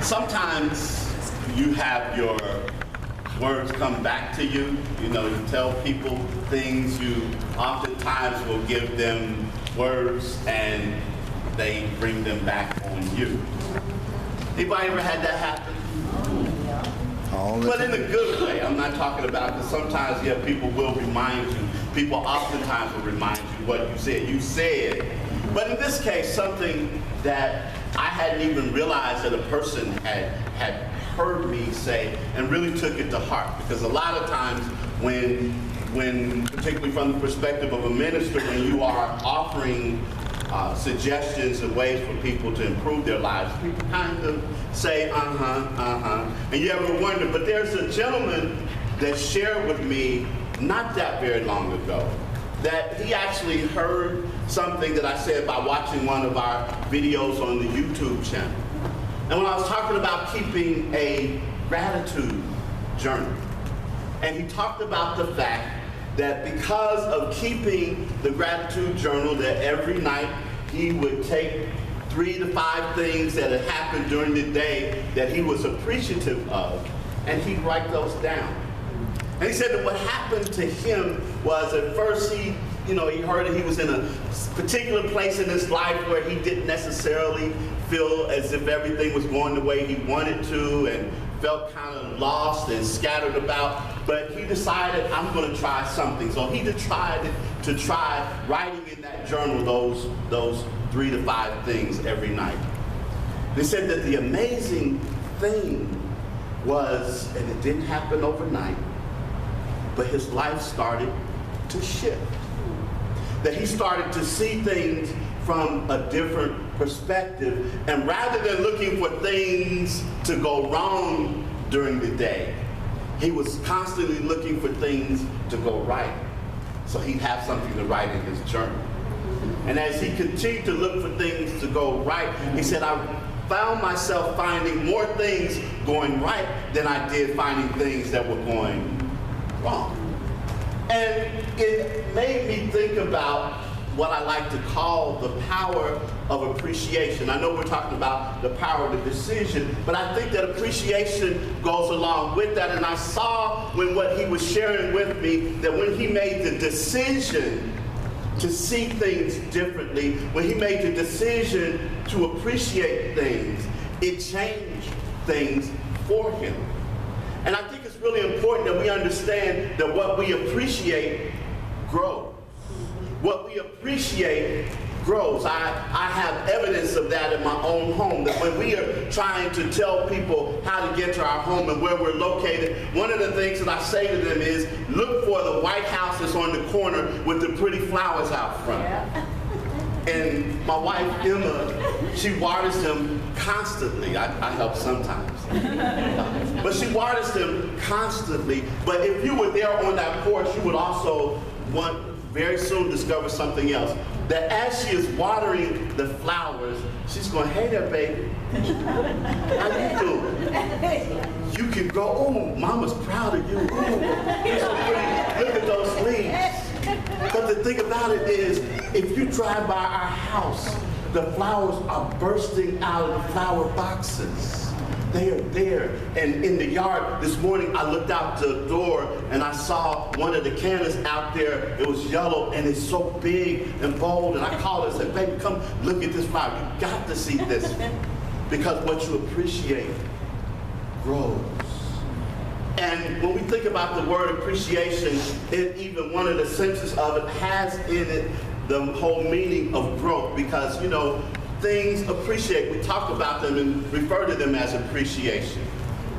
Sometimes you have your words come back to you. You know, you tell people things, you oftentimes will give them words and they bring them back on you. Anybody ever had that happen? But in a good way. I'm not talking about, because sometimes, yeah, people will remind you. People oftentimes will remind you what you said. You said. But in this case, something that I hadn't even realized that a person had heard me say and really took it to heart. Because a lot of times when particularly from the perspective of a minister, when you are offering suggestions and ways for people to improve their lives, people kind of say, and you ever wonder, but there's a gentleman that shared with me not that very long ago that he actually heard something that I said by watching one of our videos on the YouTube channel. And when I was talking about keeping a gratitude journal, and he talked about the fact that because of keeping the gratitude journal, that every night he would take 3 to 5 things that had happened during the day that he was appreciative of, and he'd write those down. And he said that what happened to him was, at first he heard that he was in a particular place in his life where he didn't necessarily feel as if everything was going the way he wanted to, and felt kind of lost and scattered about, but he decided, I'm going to try something. So he decided to try writing in that journal those 3 to 5 things every night. They said that the amazing thing was, and it didn't happen overnight, but his life started to shift. That he started to see things from a different perspective, and rather than looking for things to go wrong during the day, he was constantly looking for things to go right, so he'd have something to write in his journal. And as he continued to look for things to go right, he said, I found myself finding more things going right than I did finding things that were going wrong. And it made me think about what I like to call the power of appreciation. I know we're talking about the power of the decision, but I think that appreciation goes along with that. And I saw when what he was sharing with me, that when he made the decision to see things differently, when he made the decision to appreciate things, it changed things for him. And I think it's really important that we understand that what we appreciate grows. What we appreciate grows. I have evidence of that in my own home, that when we are trying to tell people how to get to our home and where we're located, one of the things that I say to them is, look for the white house that's on the corner with the pretty flowers out front. Yeah. And my wife, Emma, she waters them constantly. I help sometimes. But she waters them constantly. But if you were there on that porch, you would also very soon discover something else. That as she is watering the flowers, she's going, hey there, baby. How you doing? You can go, oh, mama's proud of you. Ooh, you're so pretty. Look at those leaves. But the thing about it is, if you drive by our house, the flowers are bursting out of the flower boxes. They are there. And in the yard this morning, I looked out the door and I saw one of the cannas out there. It was yellow and it's so big and bold. And I called her and said, baby, come look at this flower. You got to see this. Because what you appreciate grows. And when we think about the word appreciation, even one of the senses of it has in it the whole meaning of growth. Because, you know, things appreciate. We talk about them and refer to them as appreciation.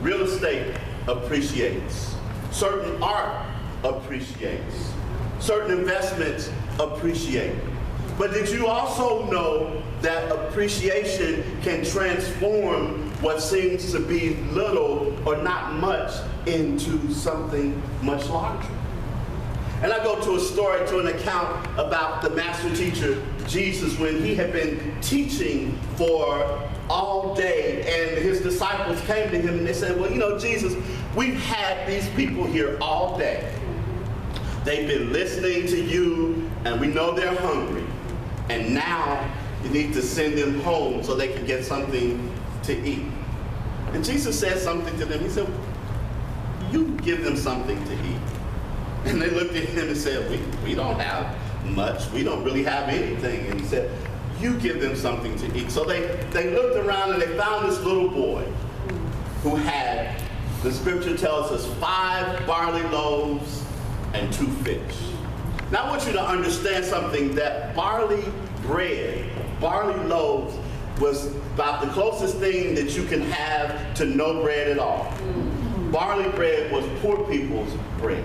Real estate appreciates. Certain art appreciates. Certain investments appreciate. But did you also know that appreciation can transform what seems to be little or not much into something much larger? And I go to a story, to an account about the master teacher, Jesus, when he had been teaching for all day, and his disciples came to him and they said, well, you know, Jesus, we've had these people here all day. They've been listening to you, and we know they're hungry. And now you need to send them home so they can get something to eat. And Jesus said something to them. He said, you give them something to eat. And they looked at him and said, we don't have much. We don't really have anything. And he said, you give them something to eat. So they looked around and they found this little boy who had, the scripture tells us, 5 barley loaves and 2 fish. Now I want you to understand something, that barley bread, barley loaves, was about the closest thing that you can have to no bread at all. Barley bread was poor people's bread.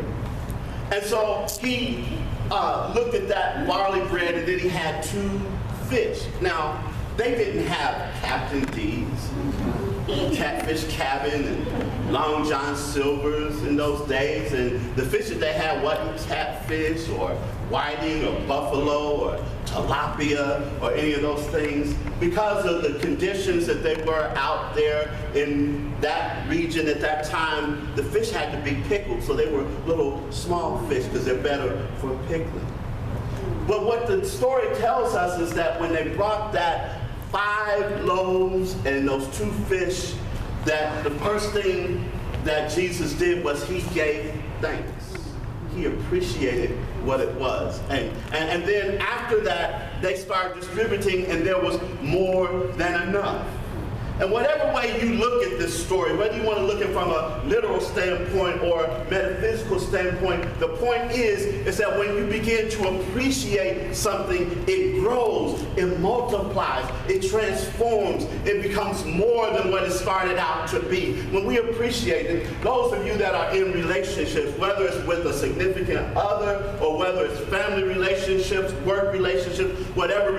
And so he looked at that barley bread, and then he had 2 fish. Now, they didn't have Captain D's, Catfish Cabin, and Long John Silver's in those days. And the fish that they had wasn't catfish or whiting or buffalo or tilapia or any of those things. Because of the conditions that they were out there in that region at that time, the fish had to be pickled. So they were little small fish because they're better for pickling. But what the story tells us is that when they brought that 5 loaves and those 2 fish, that the first thing that Jesus did was he gave thanks. He appreciated what it was. And then after that, they started distributing, and there was more than enough. And whatever way you look at this story, whether you want to look at it from a literal standpoint or metaphysical standpoint, the point is that when you begin to appreciate something, it grows, it multiplies, it transforms, it becomes more than what it started out to be. When we appreciate it, those of you that are in relationships, whether it's with a significant other or whether it's family relationships, work relationships, whatever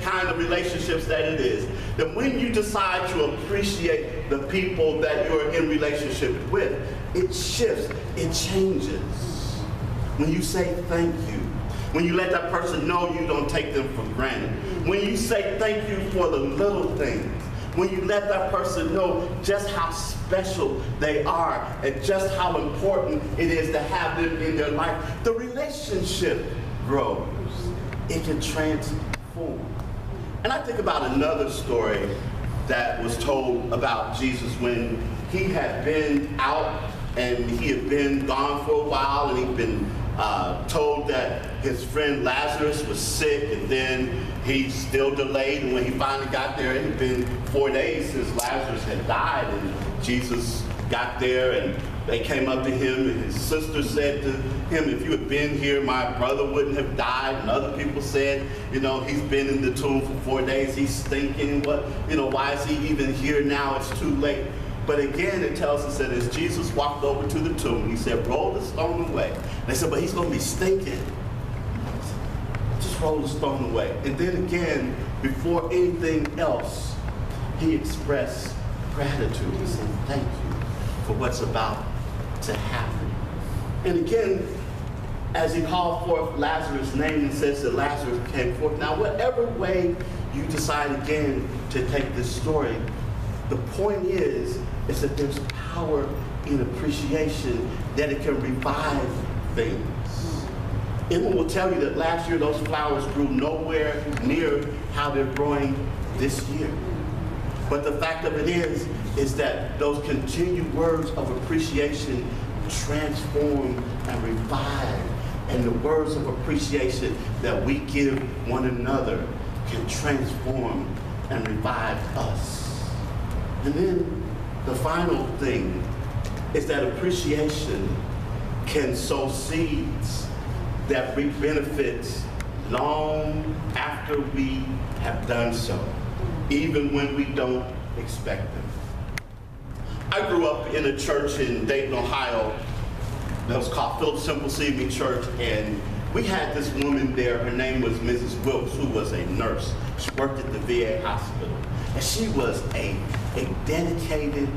kind of relationships that it is, that when you decide to appreciate the people that you're in relationship with, it shifts, it changes. When you say thank you, when you let that person know you don't take them for granted, when you say thank you for the little things, when you let that person know just how special they are and just how important it is to have them in their life, the relationship grows. It can transform. And I think about another story that was told about Jesus when he had been out and he had been gone for a while, and he'd been told that his friend Lazarus was sick, and then he still delayed, and when he finally got there, it had been 4 days since Lazarus had died, and Jesus got there and they came up to him, and his sister said to him, if you had been here, my brother wouldn't have died. And other people said, he's been in the tomb for 4 days, he's stinking. Why is he even here now? It's too late. But again, it tells us that as Jesus walked over to the tomb, he said, roll the stone away. And they said, but he's going to be stinking. Just roll the stone away. And then again, before anything else, he expressed gratitude. He said, thank you for what's about to happen. And again, as he called forth Lazarus' name and says that Lazarus came forth. Now, whatever way you decide again to take this story, the point is that there's power in appreciation, that it can revive things. Emma will tell you that last year those flowers grew nowhere near how they're growing this year. But the fact of it is that those continued words of appreciation transform and revive. And the words of appreciation that we give one another can transform and revive us. And then the final thing is that appreciation can sow seeds that reap benefits long after we have done so, even when we don't expect them. I grew up in a church in Dayton, Ohio that was called Philip Simple Seating Church, and we had this woman there. Her name was Mrs. Wilkes, who was a nurse. She worked at the VA hospital, and she was a dedicated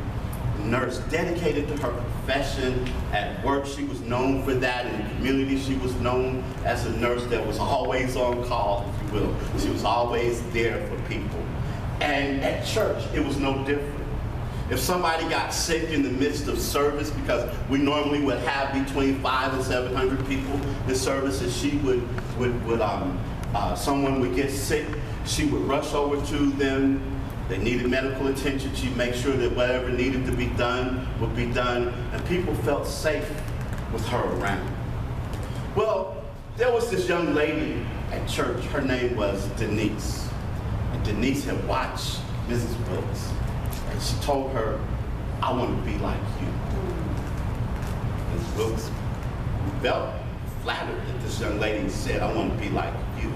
nurse, dedicated to her profession. At work, she was known for that. In the community, she was known as a nurse that was always on call, if you will. She was always there for people. And at church, it was no different. If somebody got sick in the midst of service, because we normally would have between 500 and 700 people in service, and she someone would get sick, she would rush over to them, They needed medical attention. She'd make sure that whatever needed to be done would be done, and people felt safe with her around. Well, there was this young lady at church. Her name was Denise. And Denise had watched Mrs. Wilkes, and she told her, "I want to be like you." Mrs. Wilkes felt flattered that this young lady said, "I want to be like you."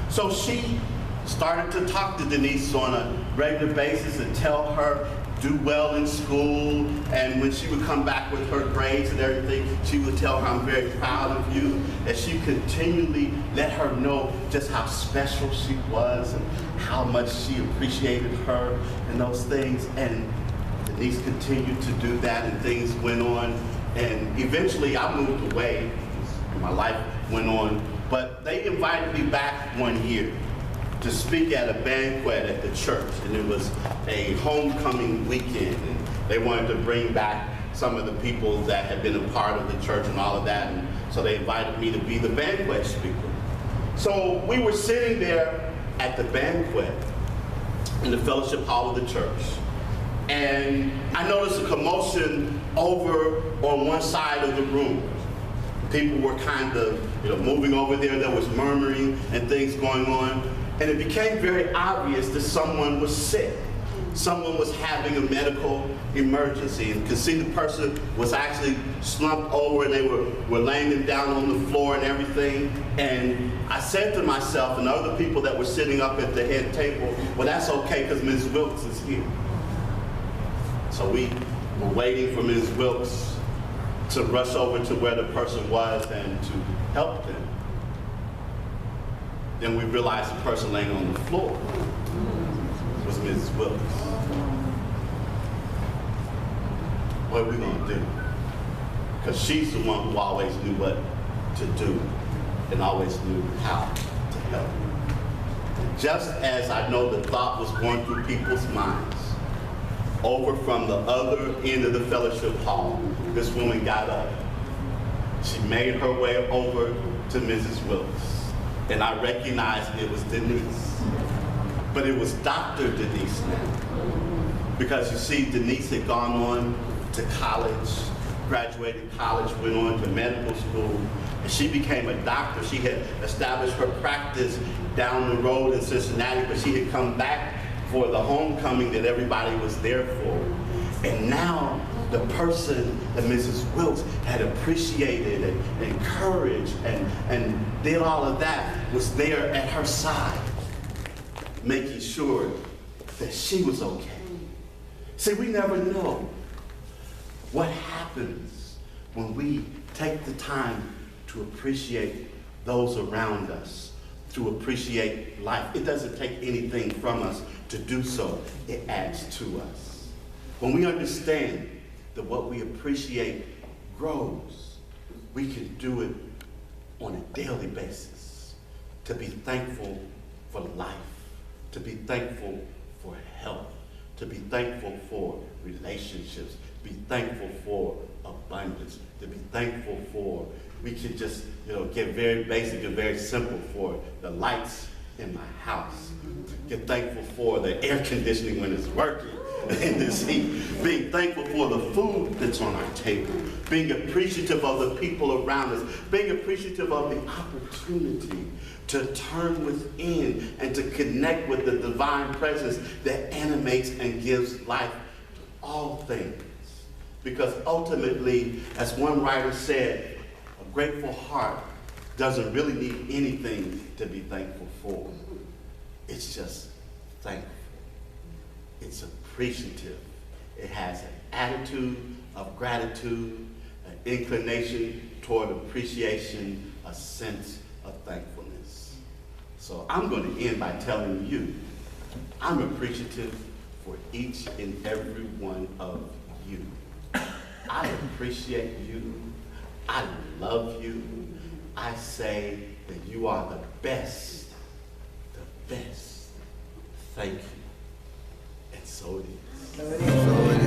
So she started to talk to Denise on a regular basis and tell her do well in school, and when she would come back with her grades and everything, she would tell her, "I'm very proud of you," and she continually let her know just how special she was and how much she appreciated her and those things. And Denise continued to do that, and things went on, and eventually I moved away. My life went on, but they invited me back one year to speak at a banquet at the church, and it was a homecoming weekend, and they wanted to bring back some of the people that had been a part of the church and all of that, and so they invited me to be the banquet speaker. So we were sitting there at the banquet in the fellowship hall of the church, and I noticed a commotion over on one side of the room. People were kind of, moving over there. There was murmuring and things going on. And it became very obvious that someone was sick. Someone was having a medical emergency. And you could see the person was actually slumped over, and they were laying them down on the floor and everything. And I said to myself and the other people that were sitting up at the head table, well, that's okay because Ms. Wilkes is here. So we were waiting for Ms. Wilkes to rush over to where the person was and to help them. Then we realized the person laying on the floor was Mrs. Wilkes. What are we gonna do? Because she's the one who always knew what to do and always knew how to help. Just as I know the thought was going through people's minds, over from the other end of the fellowship hall, this woman got up. She made her way over to Mrs. Wilkes, and I recognized it was Denise. But it was Dr. Denise now. Because you see, Denise had gone on to college, graduated college, went on to medical school, and she became a doctor. She had established her practice down the road in Cincinnati, but she had come back for the homecoming that everybody was there for. And now the person that Mrs. Wilkes had appreciated and encouraged and did all of that was there at her side, making sure that she was okay. See, we never know what happens when we take the time to appreciate those around us, to appreciate life. It doesn't take anything from us to do so. It adds to us. When we understand that what we appreciate grows, we can do it on a daily basis. To be thankful for life, to be thankful for health, to be thankful for relationships, be thankful for abundance, to be thankful for, we can just get very basic and very simple, for the lights in my house. Get thankful for the air conditioning when it's working in this heat. Being thankful for the food that's on our table. Being appreciative of the people around us. Being appreciative of the opportunity to turn within and to connect with the divine presence that animates and gives life to all things. Because ultimately, as one writer said, a grateful heart doesn't really need anything to be thankful for. It's just thankful. It's appreciative. It has an attitude of gratitude, an inclination toward appreciation, a sense of thankfulness. So I'm going to end by telling you, I'm appreciative for each and every one of you. I appreciate you. I love you. I say that you are the best. The best. Thank you. And so it is. So it is. So it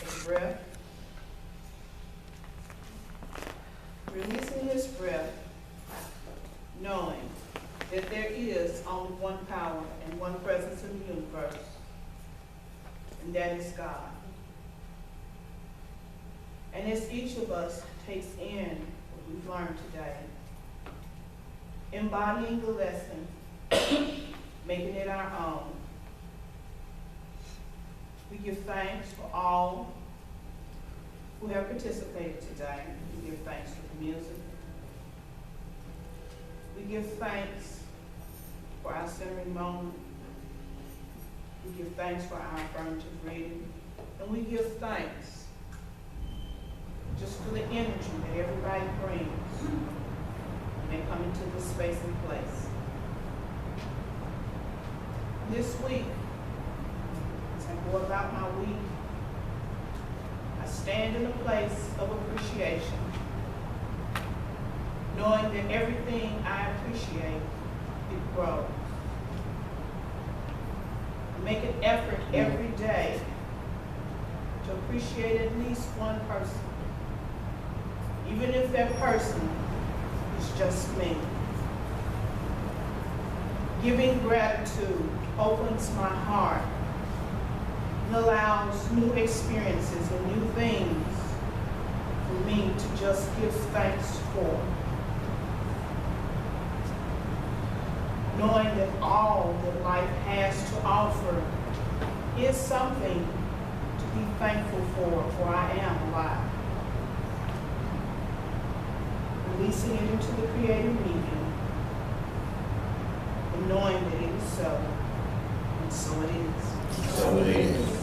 a breath, releasing this breath, knowing that there is only one power and one presence in the universe, and that is God. And as each of us takes in what we've learned today, embodying the lesson, making it our own, we give thanks for all who have participated today. We give thanks for the music. We give thanks for our centering moment. We give thanks for our affirmative reading. And we give thanks just for the energy that everybody brings when they come into this space and place. This week, as I go about my week, I stand in a place of appreciation, knowing that everything I appreciate, it grows. I make an effort every day to appreciate at least one person, even if that person is just me. Giving gratitude opens my heart and allows new experiences and new things for me to just give thanks for. Knowing that all that life has to offer is something to be thankful for I am alive. Releasing it into the creative medium and knowing that it is so, and so it is. So it is.